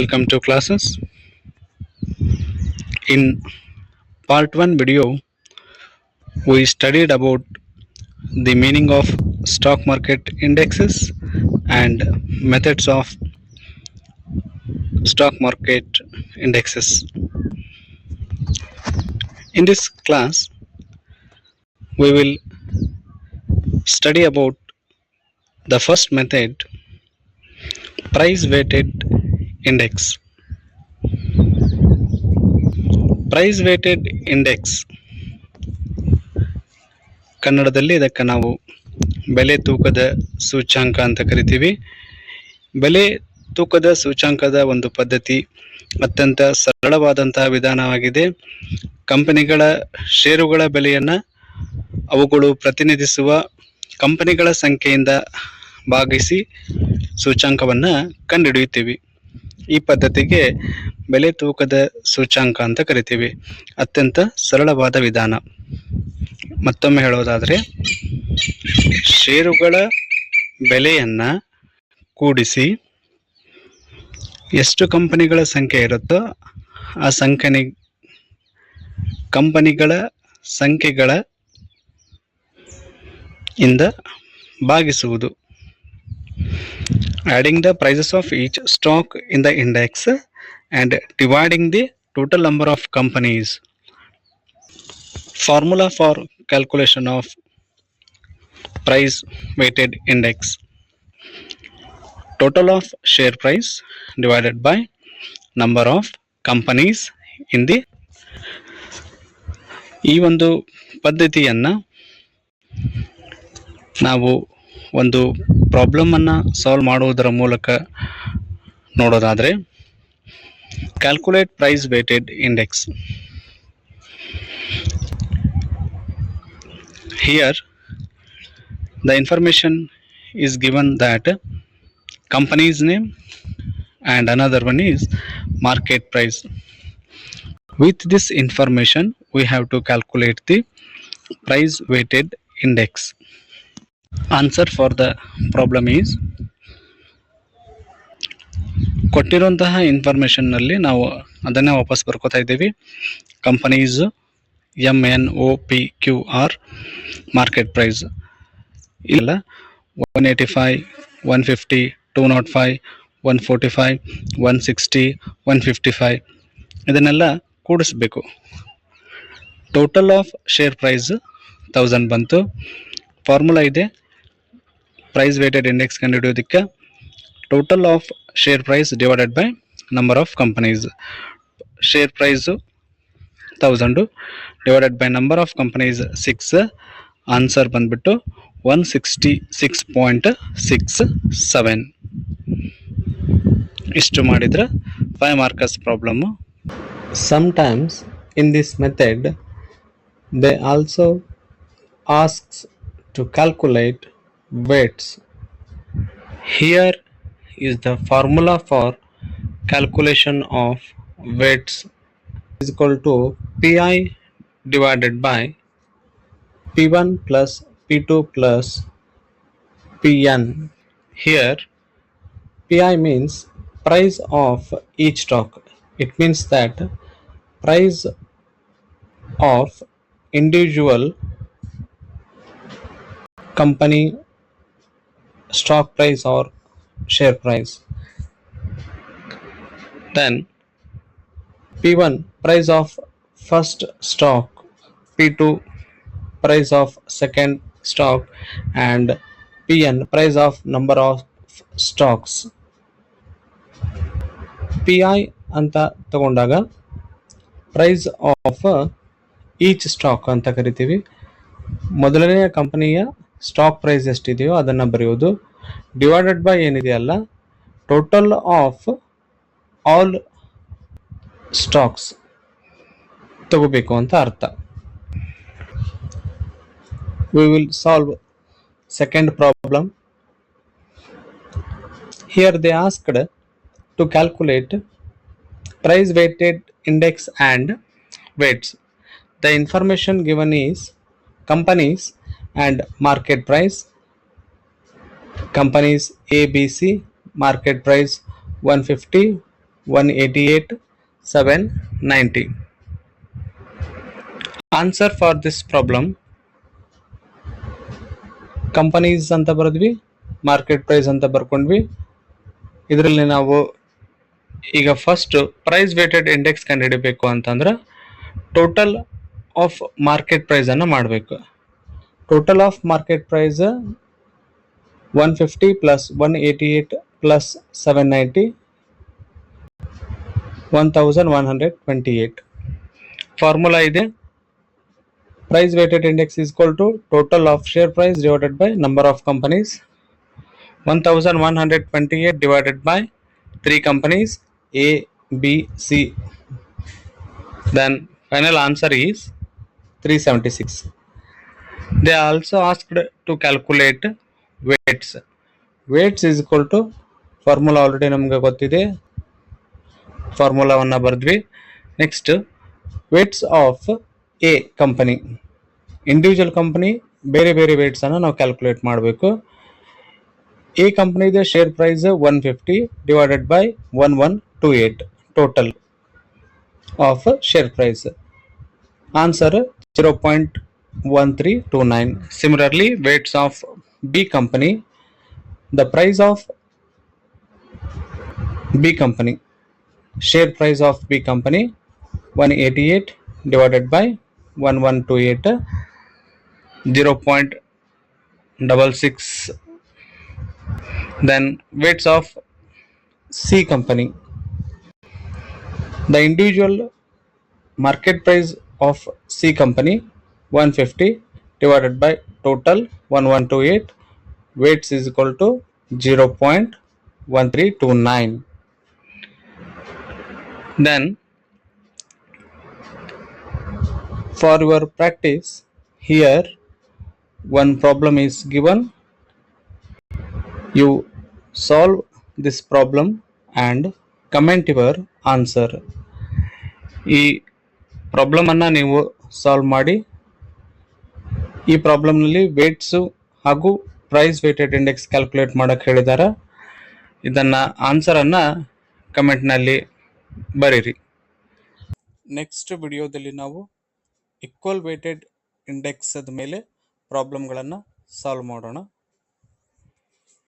Welcome to classes. In part 1 video, we studied about the meaning of stock market indexes and methods of stock market indexes. In this class, we will study about the first method, price weighted index. Price weighted index ಕನ್ನಡದಲ್ಲಿ ಇದಕ್ಕೆ ನಾವು ಬೆಲೆ ತೂಕದ ಸೂಚ್ಯಾಂಕ ಅಂತ ಕರಿತೀವಿ. ಬೆಲೆ ತೂಕದ ಸೂಚ್ಯಾಂಕದ ಒಂದು ಪದ್ಧತಿ ಅತ್ಯಂತ ಸರಳವಾದಂತಹ ವಿಧಾನವಾಗಿದೆ. ಕಂಪನಿಗಳ ಷೇರುಗಳ ಬೆಲೆಯನ್ನು ಅವುಗಳು ಪ್ರತಿನಿಧಿಸುವ ಕಂಪನಿಗಳ ಸಂಖ್ಯೆಯಿಂದ ಭಾಗಿಸಿ ಸೂಚ್ಯಾಂಕವನ್ನು ಕಂಡುಹಿಡಿಯುತ್ತೀವಿ. ಈ ಪದ್ಧತಿಗೆ ಬೆಲೆ ತೂಕದ ಸೂಚ್ಯಾಂಕ ಅಂತ ಕರಿತೀವಿ. ಅತ್ಯಂತ ಸರಳವಾದ ವಿಧಾನ. ಮತ್ತೊಮ್ಮೆ ಹೇಳೋದಾದರೆ, ಷೇರುಗಳ ಬೆಲೆಯನ್ನು ಕೂಡಿಸಿ ಎಷ್ಟು ಕಂಪನಿಗಳ ಸಂಖ್ಯೆ ಇರುತ್ತೋ ಆ ಕಂಪನಿಗಳ ಸಂಖ್ಯೆಗಳ ಇಂದ ಭಾಗಿಸುವುದು. Adding the prices of each stock in the index and dividing the total number of companies. Formula for calculation of price weighted index: total of share price divided by number of companies in the. ಈ ಒಂದು ಪದ್ಧತಿಯನ್ನು ನಾವು ಒಂದು ಪ್ರಾಬ್ಲಮನ್ನು solve ಮಾಡುವುದರ ಮೂಲಕ ನೋಡೋದಾದರೆ, calculate price weighted index. Here the information is given that company's name and another one is market price. With this information we have to calculate the price weighted index. Answer for the problem is, ಕೊಟ್ಟಿರುವಂತಹ ಇನ್ಫಾರ್ಮೇಷನ್ನಲ್ಲಿ ನಾವು ಅದನ್ನೇ ವಾಪಸ್ ಬರ್ಕೋತಾ ಇದ್ದೀವಿ. Companies MNOPQR market price ಇಲ್ಲ 185, 150, 205, 145, 160, 155 ಇದನ್ನೆಲ್ಲ ಕೂಡಿಸ್ಬೇಕು. Total of share price 1000 ಬಂತು. Formula ಇದೆ ಪ್ರೈಸ್ ವೇಟೆಡ್ ಇಂಡೆಕ್ಸ್ ಕಂಡುಹಿಡಿಯೋದಕ್ಕೆ. Total of share price divided by number of companies. Share price 1000 divided by number of companies 6. Answer ಬಂದ್ಬಿಟ್ಟು 166.67. ಇಷ್ಟು ಮಾಡಿದ್ರೆ 5 marks problem. Sometimes in this method they also asks to calculate weights. Here is the formula for calculation of weights is equal to Pi divided by P1 plus P2 plus Pn. Here Pi means price of each stock. It means that price of individual company stock price or share price. Then P1 price of first stock, P2 price of second stock and Pn price of number of stocks. Pi ಅಂತ ತಗೊಂಡಾಗ price of each stock ಅಂತ ಕರಿತೀವಿ. ಮೊದಲನೆಯ ಕಂಪನಿಯ stock price ಎಷ್ಟಿದೆಯೋ ಅದನ್ನು ಬರೆಯೋದು. Divided by ಏನಿದೆಯಲ್ಲ, ಟೋಟಲ್ ಆಫ್ ಆಲ್ ಸ್ಟಾಕ್ಸ್ ತಗೋಬೇಕು ಅಂತ ಅರ್ಥ. We will solve second problem. Here they asked to calculate price weighted index and weights. The information given is companies and market price. Companies ABC, market price 150, 188, 790. Answer for this problem, companies ಅಂತ ಬರೆದ್ವಿ, market price ಅಂತ ಬರ್ಕೊಂಡ್ವಿ. ಇದರಲ್ಲಿ ನಾವು ಈಗ first prize weighted index ಕಂಡುಹಿಡಿಬೇಕು ಅಂತಂದ್ರೆ total of market price ಅನ್ನು ಮಾಡಬೇಕು. Total of market price 150 plus 188 plus 790 1128. Formula ಇದೆ, price weighted index is equal to total of share price divided by number of companies. 1128 divided by 3 companies A, B, C. Then final answer is 376. They also asked to calculate weights. Weights is equal to formula already ನಮಗೆ ಗೊತ್ತಿದೆ, ಫಾರ್ಮುಲಾವನ್ನು ಬರೆದ್ವಿ. Next weights of a company, individual company ಬೇರೆ ಬೇರೆ weights ಅನ್ನು ನಾವು calculate ಮಾಡಬೇಕು. A ಕಂಪನಿದ share price 150 divided by 1128 total of share price. Answer 0.1329. Similarly, weights of B company, the price of B company, share price of B company 188 divided by 1128, 0.66. Then weights of C company, the individual market price of C company 150 divided by total 1128, weights is equal to 0.1329. Then for your practice, here one problem is given. You solve this problem and comment your answer. ಈ problem ಅನ್ನ ನೀವು solve ಮಾಡಿ. ಈ ಪ್ರಾಬ್ಲಮ್ನಲ್ಲಿ ವೇಟ್ಸು ಹಾಗೂ price weighted index calculate ಮಾಡಕ್ಕೆ ಹೇಳಿದ್ದಾರೆ. ಇದನ್ನ answer ಅನ್ನ ಕಮೆಂಟ್ನಲ್ಲಿ ಬರೀರಿ. ನೆಕ್ಸ್ಟ್ ವಿಡಿಯೋದಲ್ಲಿ ನಾವು ಈಕ್ವಲ್ ವೇಟೆಡ್ ಇಂಡೆಕ್ಸ್ ಮೇಲೆ ಪ್ರಾಬ್ಲಮ್ಗಳನ್ನು ಸಾಲ್ವ್ ಮಾಡೋಣ.